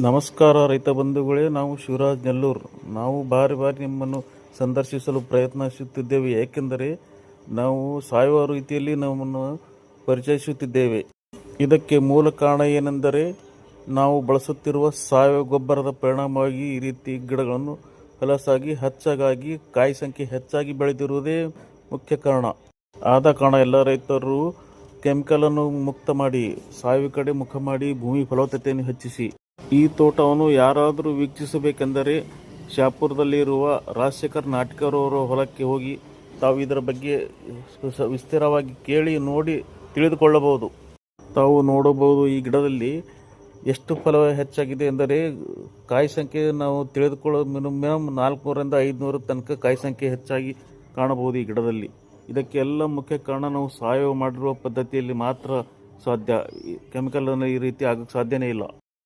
ನಮಸ್ಕಾರ ರೈತ ಬಂಧುಗಳೇ, ನಾವು ಶಿವರಾಜ್ ನೆಲ್ಲೂರ್. ನಾವು ಬಾರಿ ನಿಮ್ಮನ್ನು ಸಂದರ್ಶಿಸಲು ಪ್ರಯತ್ನಿಸುತ್ತಿದ್ದೇವೆ, ಏಕೆಂದರೆ ನಾವು ಸಾವಯವ ರೀತಿಯಲ್ಲಿ ನಮ್ಮನ್ನು ಪರಿಚಯಿಸುತ್ತಿದ್ದೇವೆ. ಇದಕ್ಕೆ ಮೂಲ ಕಾರಣ ಏನೆಂದರೆ ನಾವು ಬಳಸುತ್ತಿರುವ ಸಾವಯವ ಗೊಬ್ಬರದ ಪರಿಣಾಮವಾಗಿ ಈ ರೀತಿ ಗಿಡಗಳನ್ನು ಫಲಸಾಗಿ ಹೆಚ್ಚಾಗಿ ಕಾಯಿ ಸಂಖ್ಯೆ ಹೆಚ್ಚಾಗಿ ಬೆಳೆದಿರುವುದೇ ಮುಖ್ಯ ಕಾರಣ. ಆದ ಕಾರಣ ಎಲ್ಲ ರೈತರು ಕೆಮಿಕಲನ್ನು ಮುಕ್ತ ಮಾಡಿ ಸಾವಯವ ಕಡೆ ಮುಖ ಮಾಡಿ ಭೂಮಿ ಫಲವತ್ತತೆಯನ್ನು ಹೆಚ್ಚಿಸಿ. ಈ ತೋಟವನ್ನು ಯಾರಾದರೂ ವೀಕ್ಷಿಸಬೇಕೆಂದರೆ ಶಾಪುರದಲ್ಲಿರುವ ರಾಜಶೇಖರ್ ನಾಟ್ಕರ್ ಅವರ ಹೊಲಕ್ಕೆ ಹೋಗಿ ತಾವು ಇದರ ಬಗ್ಗೆ ವಿಸ್ತಾರವಾಗಿ ಕೇಳಿ ನೋಡಿ ತಿಳಿದುಕೊಳ್ಳಬಹುದು. ತಾವು ನೋಡಬಹುದು ಈ ಗಿಡದಲ್ಲಿ ಎಷ್ಟು ಫಲ ಹೆಚ್ಚಾಗಿದೆ ಎಂದರೆ ಕಾಯಿ ಸಂಖ್ಯೆ ನಾವು ತಿಳಿದುಕೊಳ್ಳೋದು ಮಿನಿಮಮ್ 400ರಿಂದ 500 ತನಕ ಕಾಯಿ ಸಂಖ್ಯೆ ಹೆಚ್ಚಾಗಿ ಕಾಣಬಹುದು ಈ ಗಿಡದಲ್ಲಿ. ಇದಕ್ಕೆಲ್ಲ ಮುಖ್ಯ ಕಾರಣ ನಾವು ಸಾವಯವ ಮಾಡಿರುವ ಪದ್ಧತಿಯಲ್ಲಿ ಮಾತ್ರ ಸಾಧ್ಯ. ಕೆಮಿಕಲ್ ಈ ರೀತಿ ಆಗಕ್ಕೆ ಸಾಧ್ಯನೇ ಇಲ್ಲ.